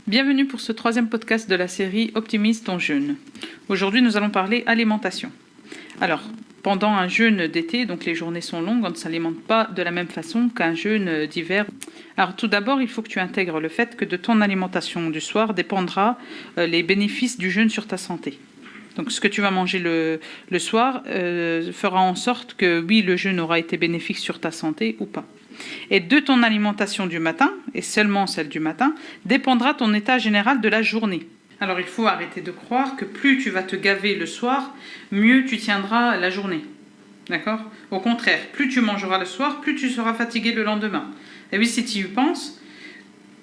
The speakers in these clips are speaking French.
Bienvenue pour ce troisième podcast de la série Optimise ton jeûne. Aujourd'hui, nous allons parler alimentation. Alors, pendant un jeûne d'été, donc les journées sont longues, on ne s'alimente pas de la même façon qu'un jeûne d'hiver. Alors tout d'abord, il faut que tu intègres le fait que de ton alimentation du soir dépendra les bénéfices du jeûne sur ta santé. Donc ce que tu vas manger le soir fera en sorte que oui, le jeûne aura été bénéfique sur ta santé ou pas. Et de ton alimentation du matin, et seulement celle du matin, dépendra ton état général de la journée. Alors il faut arrêter de croire que plus tu vas te gaver le soir, mieux tu tiendras la journée. D'accord ? Au contraire, plus tu mangeras le soir, plus tu seras fatigué le lendemain. Et oui, si tu y penses,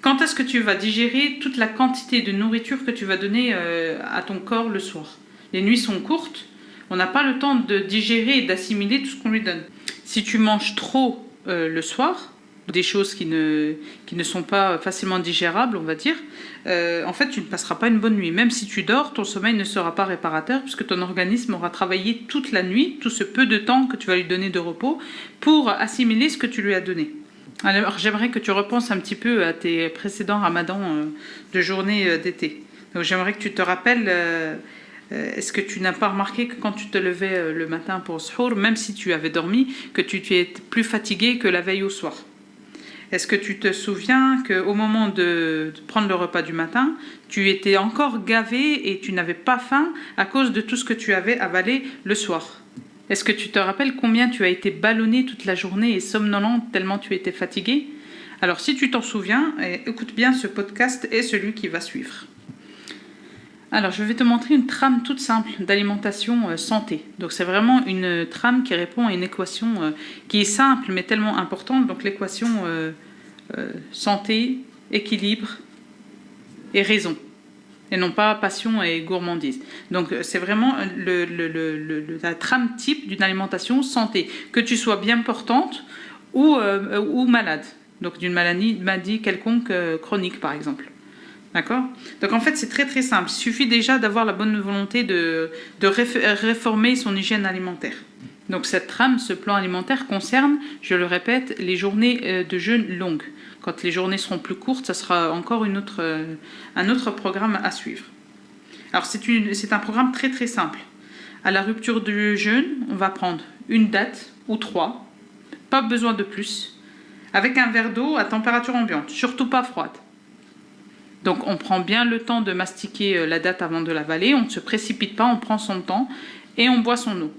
quand est-ce que tu vas digérer toute la quantité de nourriture que tu vas donner à ton corps le soir ? Les nuits sont courtes, on n'a pas le temps de digérer et d'assimiler tout ce qu'on lui donne. Si tu manges trop le soir, des choses qui ne sont pas facilement digérables, on va dire, en fait, tu ne passeras pas une bonne nuit. Même si tu dors, ton sommeil ne sera pas réparateur puisque ton organisme aura travaillé toute la nuit, tout ce peu de temps que tu vas lui donner de repos, pour assimiler ce que tu lui as donné. Alors, j'aimerais que tu repenses un petit peu à tes précédents ramadans de journée d'été. Donc, j'aimerais que tu te rappelles... Est-ce que tu n'as pas remarqué que quand tu te levais le matin pour suhour, même si tu avais dormi, que tu étais plus fatigué que la veille au soir ? Est-ce que tu te souviens qu'au moment de prendre le repas du matin, tu étais encore gavé et tu n'avais pas faim à cause de tout ce que tu avais avalé le soir ? Est-ce que tu te rappelles combien tu as été ballonné toute la journée et somnolente tellement tu étais fatigué ? Alors si tu t'en souviens, écoute bien ce podcast et celui qui va suivre. Alors, je vais te montrer une trame toute simple d'alimentation santé. Donc, c'est vraiment une trame qui répond à une équation qui est simple mais tellement importante. Donc, l'équation santé, équilibre et raison. Et non pas passion et gourmandise. Donc, c'est vraiment la trame type d'une alimentation santé. Que tu sois bien portante ou malade. Donc, d'une maladie quelconque chronique, par exemple. D'accord ? Donc en fait, c'est très très simple. Il suffit déjà d'avoir la bonne volonté de réformer son hygiène alimentaire. Donc cette trame, ce plan alimentaire concerne, je le répète, les journées de jeûne longues. Quand les journées seront plus courtes, ça sera encore un autre programme à suivre. Alors c'est un programme très très simple. À la rupture du jeûne, on va prendre une date ou 3, pas besoin de plus, avec un verre d'eau à température ambiante, surtout pas froide. Donc on prend bien le temps de mastiquer la date avant de l'avaler, on ne se précipite pas, on prend son temps et on boit son eau.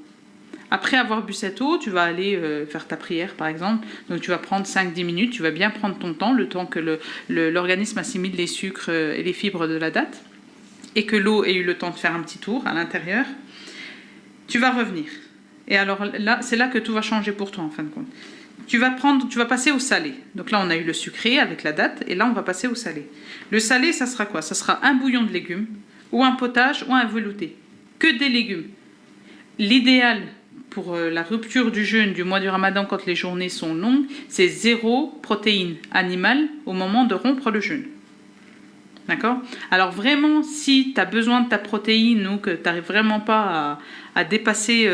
Après avoir bu cette eau, tu vas aller faire ta prière par exemple, donc tu vas prendre 5-10 minutes, tu vas bien prendre ton temps, le temps que l'organisme assimile les sucres et les fibres de la date, et que l'eau ait eu le temps de faire un petit tour à l'intérieur. Tu vas revenir. Et alors là, c'est là que tout va changer pour toi en fin de compte. Tu vas passer au salé. Donc là, on a eu le sucré avec la date, et là, on va passer au salé. Le salé, ça sera quoi ? Ça sera un bouillon de légumes, ou un potage, ou un velouté. Que des légumes. L'idéal pour la rupture du jeûne du mois du Ramadan, quand les journées sont longues, c'est 0 protéines animales au moment de rompre le jeûne. D'accord ? Alors vraiment, si tu as besoin de ta protéine ou que tu n'arrives vraiment pas à dépasser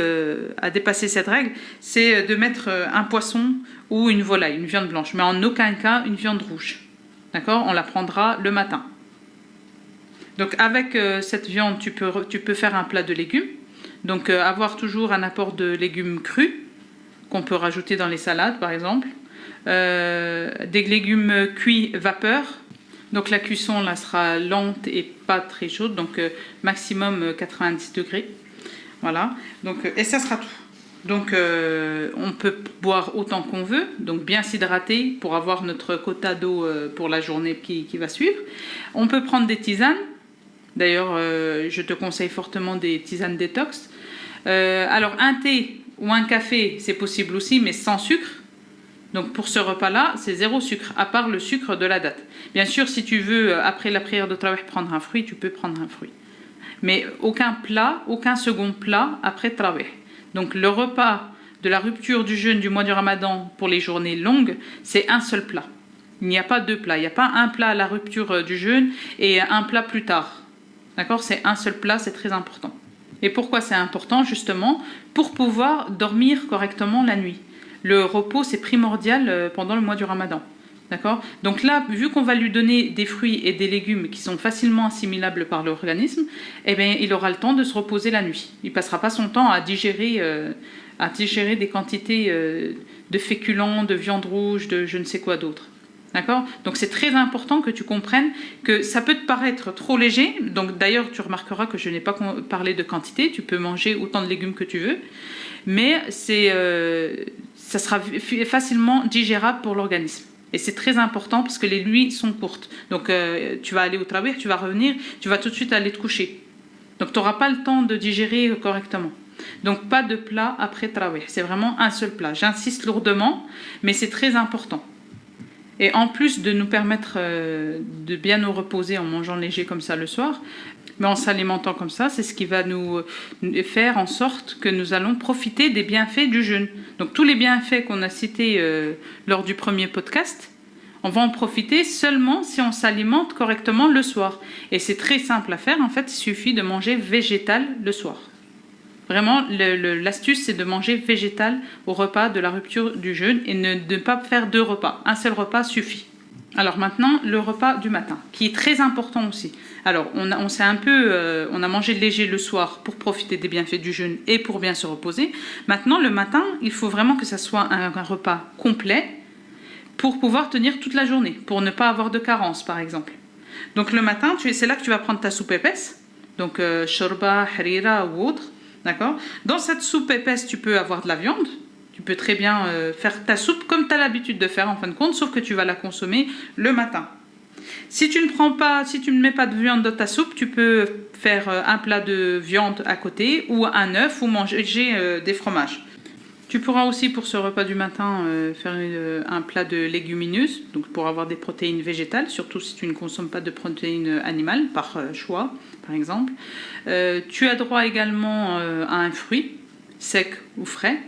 cette règle, c'est de mettre un poisson ou une volaille, une viande blanche, mais en aucun cas une viande rouge. D'accord ? On la prendra le matin. Donc avec cette viande, tu peux faire un plat de légumes. Donc avoir toujours un apport de légumes crus qu'on peut rajouter dans les salades par exemple. Des légumes cuits vapeur. Donc la cuisson là sera lente et pas très chaude, donc maximum 90 degrés. Voilà. Donc, et ça sera tout. Donc on peut boire autant qu'on veut, donc bien s'hydrater pour avoir notre quota d'eau pour la journée qui va suivre. On peut prendre des tisanes. D'ailleurs, je te conseille fortement des tisanes détox. Alors un thé ou un café, c'est possible aussi, mais sans sucre. Donc pour ce repas-là, c'est 0 sucre, à part le sucre de la date. Bien sûr, si tu veux, après la prière de Tarawih, prendre un fruit, tu peux prendre un fruit. Mais aucun second plat après Tarawih. Donc le repas de la rupture du jeûne du mois du Ramadan pour les journées longues, c'est un seul plat. Il n'y a pas 2 plats. Il n'y a pas un plat à la rupture du jeûne et un plat plus tard. D'accord ? C'est un seul plat, c'est très important. Et pourquoi c'est important ? Justement, pour pouvoir dormir correctement la nuit. Le repos, c'est primordial pendant le mois du Ramadan. D'accord? Donc là, vu qu'on va lui donner des fruits et des légumes qui sont facilement assimilables par l'organisme, eh bien, il aura le temps de se reposer la nuit. Il ne passera pas son temps à digérer des quantités de féculents, de viande rouge, de je ne sais quoi d'autre. D'accord? Donc c'est très important que tu comprennes que ça peut te paraître trop léger. Donc d'ailleurs, tu remarqueras que je n'ai pas parlé de quantité. Tu peux manger autant de légumes que tu veux. Mais ça sera facilement digérable pour l'organisme. Et c'est très important parce que les nuits sont courtes. Donc tu vas aller au travail, tu vas revenir, tu vas tout de suite aller te coucher. Donc tu n'auras pas le temps de digérer correctement. Donc pas de plat après travail. C'est vraiment un seul plat. J'insiste lourdement, mais c'est très important. Et en plus de nous permettre de bien nous reposer en mangeant léger comme ça le soir, mais en s'alimentant comme ça, c'est ce qui va nous faire en sorte que nous allons profiter des bienfaits du jeûne. Donc tous les bienfaits qu'on a cités lors du premier podcast, on va en profiter seulement si on s'alimente correctement le soir. Et c'est très simple à faire, en fait, il suffit de manger végétal le soir. Vraiment, l'astuce, c'est de manger végétal au repas de la rupture du jeûne et de ne pas faire 2 repas. Un seul repas suffit. Alors maintenant, le repas du matin, qui est très important aussi. Alors, on a mangé léger le soir pour profiter des bienfaits du jeûne et pour bien se reposer. Maintenant, le matin, il faut vraiment que ça soit un repas complet pour pouvoir tenir toute la journée, pour ne pas avoir de carence, par exemple. Donc le matin, c'est là que tu vas prendre ta soupe épaisse, donc shorba, harira ou autre. D'accord? Dans cette soupe épaisse, tu peux avoir de la viande. Tu peux très bien faire ta soupe comme tu as l'habitude de faire en fin de compte, sauf que tu vas la consommer le matin. Si tu ne mets pas de viande dans ta soupe, tu peux faire un plat de viande à côté ou un œuf ou manger des fromages. Tu pourras aussi pour ce repas du matin faire un plat de légumineuses, donc pour avoir des protéines végétales, surtout si tu ne consommes pas de protéines animales par choix, par exemple. Tu as droit également à un fruit, sec ou frais,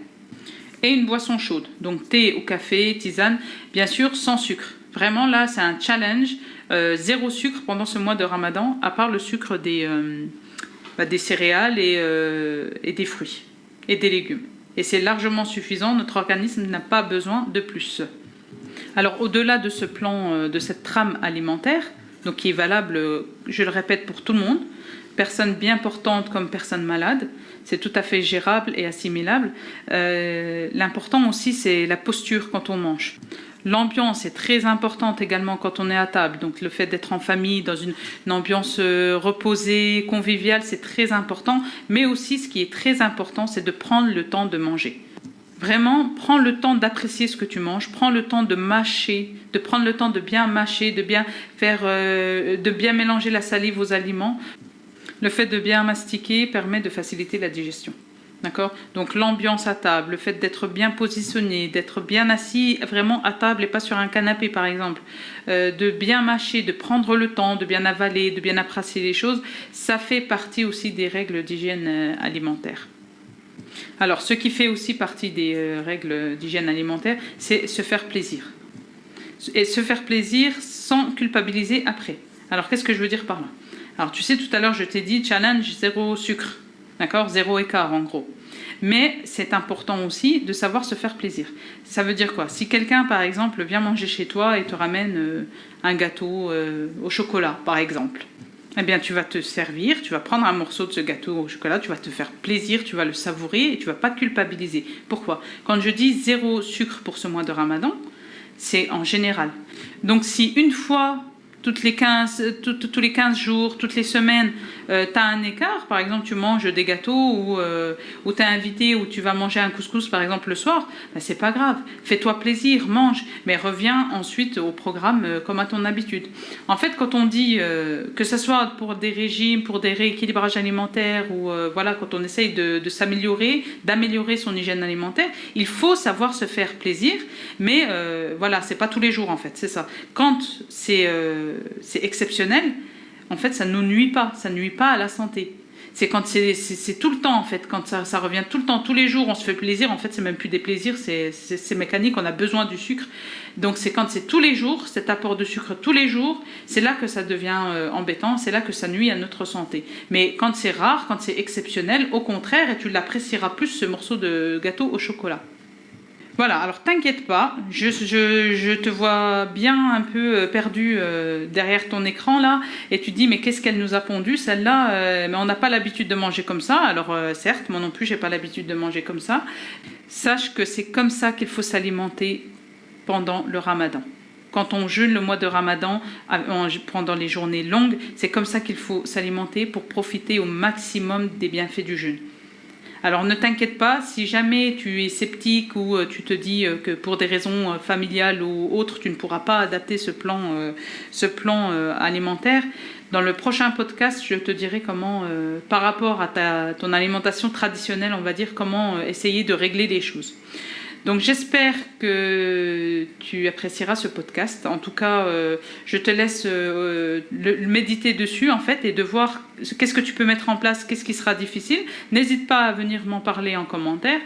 et une boisson chaude, donc thé ou café, tisane, bien sûr sans sucre. Vraiment là, c'est un challenge, 0 sucre pendant ce mois de Ramadan, à part le sucre des céréales et des fruits et des légumes. Et c'est largement suffisant, notre organisme n'a pas besoin de plus. Alors au-delà de ce plan, de cette trame alimentaire, donc qui est valable, je le répète, pour tout le monde, personne bien portante comme personne malade, c'est tout à fait gérable et assimilable. L'important aussi, c'est la posture quand on mange. L'ambiance est très importante également quand on est à table. Donc le fait d'être en famille, dans une ambiance reposée, conviviale, c'est très important. Mais aussi, ce qui est très important, c'est de prendre le temps de manger. Vraiment, prends le temps d'apprécier ce que tu manges, prends le temps de mâcher, de prendre le temps de bien mâcher, de bien mélanger la salive aux aliments. Le fait de bien mastiquer permet de faciliter la digestion. D'accord? Donc l'ambiance à table, le fait d'être bien positionné, d'être bien assis vraiment à table et pas sur un canapé par exemple, de bien mâcher, de prendre le temps, de bien avaler, de bien apprécier les choses, ça fait partie aussi des règles d'hygiène alimentaire. Alors ce qui fait aussi partie des règles d'hygiène alimentaire, c'est se faire plaisir. Et se faire plaisir sans culpabiliser après. Alors qu'est-ce que je veux dire par là? Alors tu sais, tout à l'heure je t'ai dit challenge 0 sucre. D'accord? 0 écart en gros. Mais c'est important aussi de savoir se faire plaisir. Ça veut dire quoi? Si quelqu'un, par exemple, vient manger chez toi et te ramène un gâteau au chocolat, par exemple, eh bien, tu vas te servir, tu vas prendre un morceau de ce gâteau au chocolat, tu vas te faire plaisir, tu vas le savourer et tu ne vas pas culpabiliser. Pourquoi? Quand je dis 0 sucre pour ce mois de Ramadan, c'est en général. Donc, si une fois tous les 15 jours, toutes les semaines, tu as un écart, par exemple tu manges des gâteaux ou tu es invité ou tu vas manger un couscous par exemple le soir, ben, c'est pas grave, fais-toi plaisir, mange, mais reviens ensuite au programme comme à ton habitude. En fait, quand on dit que ce soit pour des régimes, pour des rééquilibrages alimentaires ou voilà, quand on essaye de s'améliorer, d'améliorer son hygiène alimentaire, il faut savoir se faire plaisir, mais voilà, c'est pas tous les jours en fait, c'est ça. Quand c'est exceptionnel, en fait ça nous nuit pas à la santé. C'est quand c'est tout le temps en fait, quand ça revient tout le temps, tous les jours on se fait plaisir, en fait c'est même plus des plaisirs, c'est mécanique, on a besoin du sucre. Donc c'est quand c'est tous les jours, cet apport de sucre tous les jours, c'est là que ça devient embêtant, c'est là que ça nuit à notre santé. Mais quand c'est rare, quand c'est exceptionnel, au contraire, et tu l'apprécieras plus ce morceau de gâteau au chocolat. Voilà, alors t'inquiète pas, je te vois bien un peu perdu derrière ton écran là, et tu te dis mais qu'est-ce qu'elle nous a pondu celle-là, mais on n'a pas l'habitude de manger comme ça, alors certes, moi non plus j'ai pas l'habitude de manger comme ça. Sache que c'est comme ça qu'il faut s'alimenter pendant le Ramadan. Quand on jeûne le mois de Ramadan, pendant les journées longues, c'est comme ça qu'il faut s'alimenter pour profiter au maximum des bienfaits du jeûne. Alors ne t'inquiète pas, si jamais tu es sceptique ou tu te dis que pour des raisons familiales ou autres, tu ne pourras pas adapter ce plan alimentaire, dans le prochain podcast, je te dirai comment, par rapport à ton alimentation traditionnelle, on va dire, comment essayer de régler les choses. Donc j'espère que tu apprécieras ce podcast. En tout cas, je te laisse méditer dessus en fait et de voir qu'est-ce que tu peux mettre en place, qu'est-ce qui sera difficile. N'hésite pas à venir m'en parler en commentaire.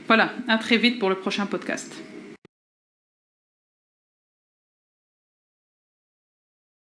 Voilà, à très vite pour le prochain podcast.